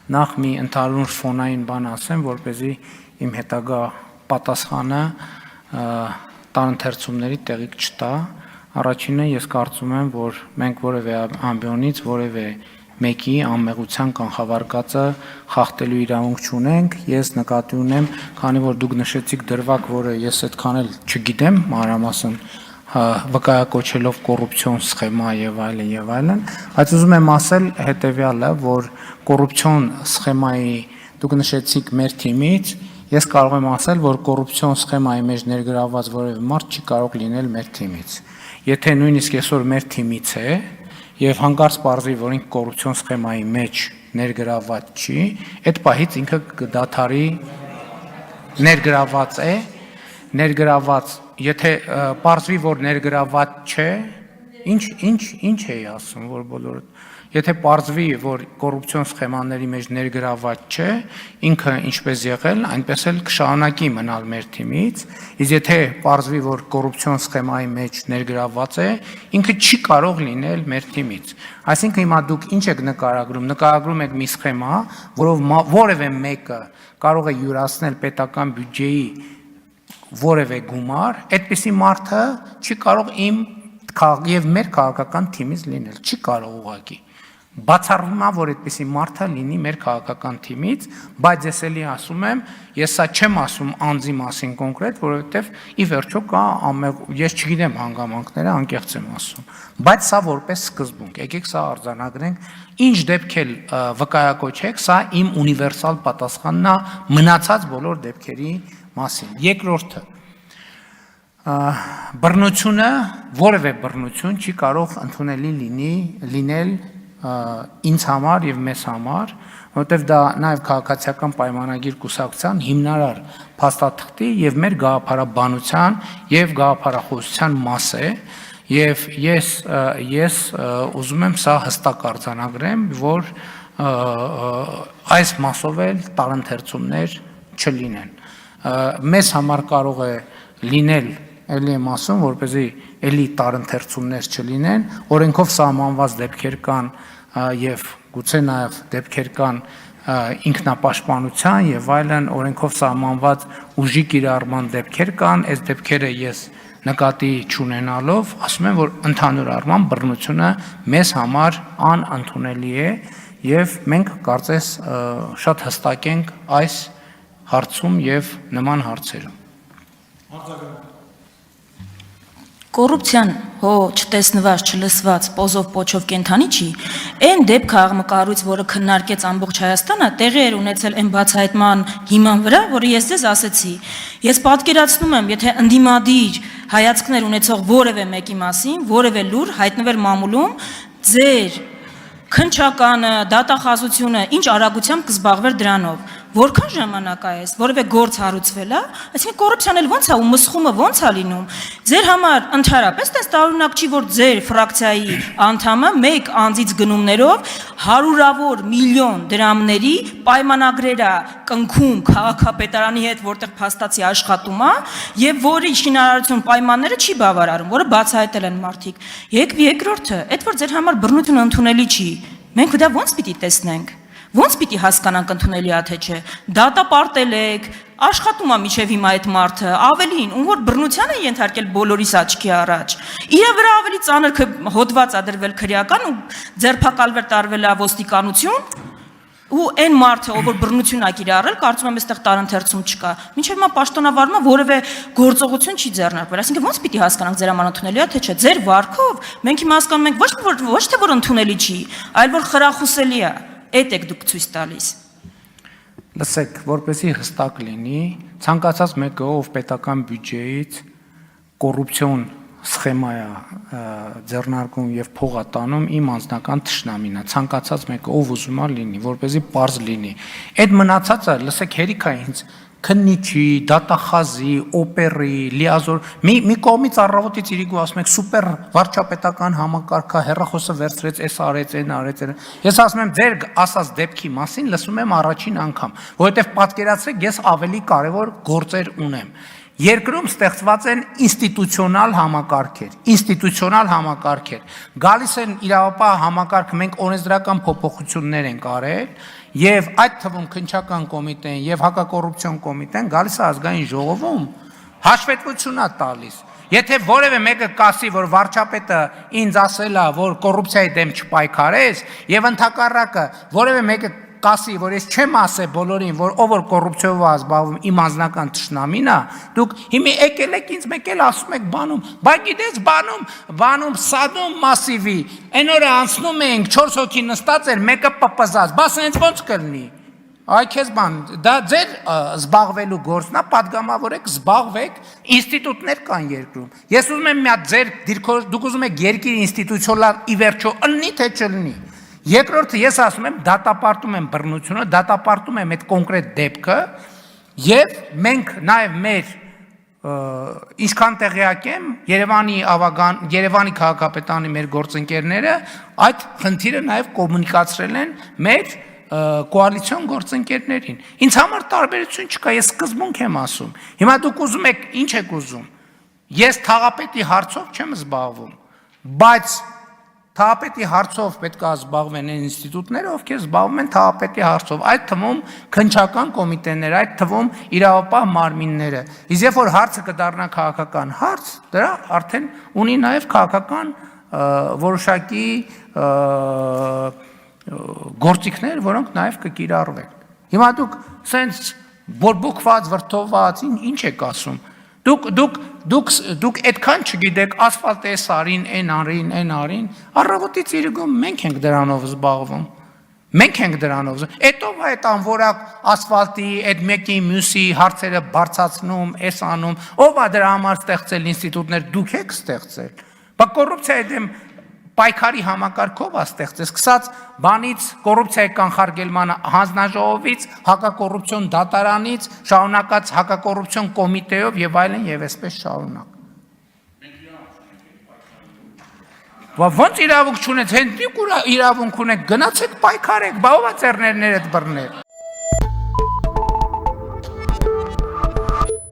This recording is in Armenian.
նախ մի ընդհանուր ֆոնային բան ասեմ, որպեսզի իմ հետագա պատասխանը տարընթերցումների տեղիք չտա։ Առաջինը ես կարծում եմ, որ մենք որևէ ամբիոնից որևէ մեկի անմեղության կանխավարկածը խախտելու իրավունք չունենք։ Ես նկատի ունեմ, քանի որ դուք նշեցիք դրվագ, որը ես այդքան էլ չգիտեմ մանրամասն, վկայակոչելով կոռուպցիոն սխեմա եւ այլն, բայց ուզում եմ ասել հետեւյալը, որ կոռուպցիոն սխեմայի դուք նշեցիք մեր թիմից, ես կարող եմ ասել, որ կոռուպցիոն սխեմայի մեջ ներգրավված որևէ մարդ չի կարող լինել մեր թիմից։ Եթե նույնիսկ այսօր մեր թիմից է եւ հանկարծ պարզվի, որ ինքը կոռուպցիոն սխեմայի մեջ ներգրավված չի, այդ պահից ինքը կդադարի ներգրավված է, ներգրավված, եթե պարզվի, որ ներգրավված չէ, ինչ էի ասում, որ բոլորը, եթե պարզվի, որ կոռուպցիոն սխեմաների մեջ ներգրավված չէ, ինքը ինչպես եղել, այնպես էլ կշարունակի մնալ մեր թիմից, իսկ եթե պարզվի, որ կոռուպցիոն սխեմայի մեջ ներգրավված է, ինքը չի կարող լինել մեր թիմից։ Այսինքն հիմա դուք ինչ եք նկարագրում եք մի սխեմա, որով որևէ մեկը կարող է յուրացնել պետական բյուջեի որևէ գումար, այդպիսի մարդը չի կարող իմ եւ մեր քաղաքական թիմից լինել, չի կարող ուղղակի։ Բացառվում է, որ այդպիսի մարդը լինի մեր քաղաքական թիմից, բայց ես էլի ասում եմ, ես սա չեմ ասում անձի մասին կոնկրետ, որովհետև ի վերջո կա ես չգիտեմ հանգամանքները, անկեղծ եմ ասում, բայց սա որպես սկզբունք, եկեք սա արձանագրենք, ինչ դեպք էլ վկայակոչեք, սա իմ ունիվերսալ պատասխանն է մնացած բոլոր դեպքերի մասին։ Երկրորդը, բռնությունը, որևէ բռնություն չի կարող ընդունելի լինել ինձ համար եւ մեզ համար, որովհետեւ դա նաեւ քաղաքացիական պայմանագիր կուսակցության հիմնարար փաստաթղթի եւ մեր գաղափարաբանության եւ գաղափարախոսության մաս է, եւ ես ուզում եմ սա հստակ արձանագրեմ, որ այս մասով էլ տարընթերցումներ չլինեն։ Մեզ համար կարող է լինել, էլի եմ ասում, որպեսզի էլի տարընթերցումներ չլինեն, օրենքով սահմանված դեպքեր կան եւ գուցե նաեւ դեպքեր կան ինքնապաշտպանության եւ այլն, օրենքով սահմանված ուժի կիրառման դեպքեր կան, այս դեպքերը ես նկատի չունենալով ասում եմ, որ ընդհանուր առմամբ բռնությունը մեզ համար անընդունելի է եւ մենք կարծես շատ հստակ ենք այս հարցում եւ նման հարցերում։ Կոռուպցիան հո չտեսնված, չլսված, պոզով պոչով կենթանի չի, այն դեպքը աղմկարույց, որը քննարկեց ամբողջ Հայաստանը, տեղի էր ունեցել այն բացահայտման հիման վրա, որը ես ձեզ ասեցի։ Ես պատկերացնում եմ, եթե ընդդիմադիր հայացքներ ունեցող որևէ մեկի մասին, որևէ լուր հայտնվեր մամուլում, ձեր քննչականը, դատախազությունը ինչ արագությամբ կզբաղվեր դրանով, որքան ժամանակ է այս, որևէ գործ հարուցվել է, այսինքն կոռուպցիան էլ ոնց է ու մսխումը ոնց է լինում։ Ձեր համար ընդհանրապես տես տարօրինակ չի, որ ձեր ֆրակցիայի անդամը մեկ անձից գնումներով հարյուրավոր միլիոն դրամների պայմանագրեր է կնքում քաղաքապետարանի հետ, որտեղ փաստացի աշխատում է, եւ որի շինարարություն պայմանները չի բավարարում, որը բացահայտել են մարդիկ։ Երկրորդը, այդ որ ձեր համար բռնությունը ընդունելի չի, մենք դա ոնց պիտի տեսնենք։ Ոնց պիտի հասկանանք ընդունելի է թե չէ։ Դատապարտել եք, աշխատում է մինչև հիմա այդ մարդը, ավելին, ում որ բռնության է ենթարկել բոլորիս աչքի առաջ։ Իր վրա ավելի ծանր հոդված է դրվել քրեական ու ձերբակալվել տարվել է ոստիկանություն, ու այն մարդը, ով որ բռնություն է կիրառել, կարծում եմ այստեղ տարընթերցում չկա։ Մինչև հիմա պաշտոնավարումը որևէ գործողություն չի ձեռնարկվել, այսինքն ոնց պիտի հասկանանք ձեր համար ընդունելի է թե չէ։ Ձեր վարքով մենք հիմա հասկանում ենք ոչ թե որ ընդունելի չի, այլ որ խրախուսելի է։ Այդ եք դուք ցույց տալիս։ Լսեք, որպեսզի հստակ լինի, ցանկացած մեկը, ով պետական բյուջեից կոռուպցիոն սխեմա է ձեռնարկում եւ փող է տանում, իմ անձնական թշնամին է, ցանկացած մեկը, ով ուզում է լինի, որպեսզի པարզ լինի։ Այդ մնացածը, լսեք, հերիք է ինձ քննիչի, դատախազի, օպերի, լիազոր, մի կողմից առավոտից իրիկու ասում եք սուպեր վարչապետական համակարգը, հեռախոսը վերցրեց, էս արեց, այն արեց։ Ես ասում եմ, ձեր ասած դեպքի մասին լսում եմ առաջին անգամ, որովհետև պատկերացրեք, ես ավելի կարևոր գործեր ունեմ։ Երկրում ստեղծված են ինստիտուցիոնալ համակարգեր, գալիս են իրավապահ համակարգը, մենք օրենսդրական փոփոխություններ ենք արել, եւ այդ թվում քննչական կոմիտեն եւ հակակոռուպցիոն կոմիտեն գալիս է ազգային ժողովում հաշվետվություն է տալիս։ Եթե որևէ մեկը կասի, որ վարչապետը ինձ ասել է, որ կոռուպցիայի դեմ չպայքարես, եւ ընդհակառակը որևէ մեկը կասի, որ ես չեմ ասել բոլորին, որ ով որ կոռուպցիայով է զբաղվում, իմ անձնական թշնամին է, դուք հիմա եկել եք ինձ մեկ էլ ասում եք բանում, բայց գիտես բանում Սադոմ մասիվի, այն օրը անցնում էինք 4 հոգի նստած էր, մեկը պպզած, բաս այնց ոնց կլինի։ Այ քեզ բան, դա ձեր զբաղվելու գործն է, պատգամավորեք, զբաղվեք, ինստիտուտներ կան երկրում։ Ես ուզում եմ մի հատ ձեր դուք ուզում եք երկիր ինստիտուցիոնալ ի վերջո ըլնի թե չլնի։ Երկրորդը ես ասում եմ, դատապարտում եմ բռնությունը, դատապարտում եմ այդ կոնկրետ դեպքը եւ մենք նաեւ մեր ինչքան տեղյակ եմ Երևանի քաղաքապետարանի մեր գործընկերները այդ խնդիրը նաեւ կոմունիկացրել են մեր կոալիցիոն գործընկերներին։ Ինձ համար տարբերություն չկա, ես սկզբունք եմ ասում։ Հիմա դուք ուզում եք, ինչ եք ուզում։ Ես թաղապետի հարցով չեմ զբաղվում, բայց թաղապետի հարցով պետք է զբաղվեն այն ինստիտուտները, ովքեր զբաղվում են թաղապետի հարցով, այդ թվում քննչական կոմիտեները, այդ թվում իրավապահ մարմինները։ Իսկ երբ որ հարցը կդառնա քաղաքական հարց, դրա արդեն ունի նաև քաղաքական որոշակի գործիքներ, որոնք նաև կկիրառվեն։ Հիմա դուք սենց բորբոքված, վրդովված, ինչ եք ասում։ Դուք այդքան չգիտեք, ասֆալտ էս արին, այն արին, առավոտից իրգում մենք ենք դրանով զբաղվում։ Մենք ենք դրանով զբաղվում։ Էդ ով է այդ անվորակ ասֆալտի, այդ մեկի մյուսի հարցերը բարձացնում, էս անում, ով է դրա համար ստեղծել ինստիտուտներ, դուք եք ստեղծել։ Բա կոռուպցիայի դեմ պայքարի համակարգով է ստեղծել, սկսած բանից կոռուպցիայի կանխարգելման հանձնաժողովից, հակակոռուպցիոն դատարանից, շարունակած հակակոռուպցիոն կոմիտեով եւ այլն եւ այսպես շարունակ։ Ոնց իրավունք չունեք, հենց իրավունք ունեք, գնացեք պայքարեք, բա ով է ծերներներդ բռնել։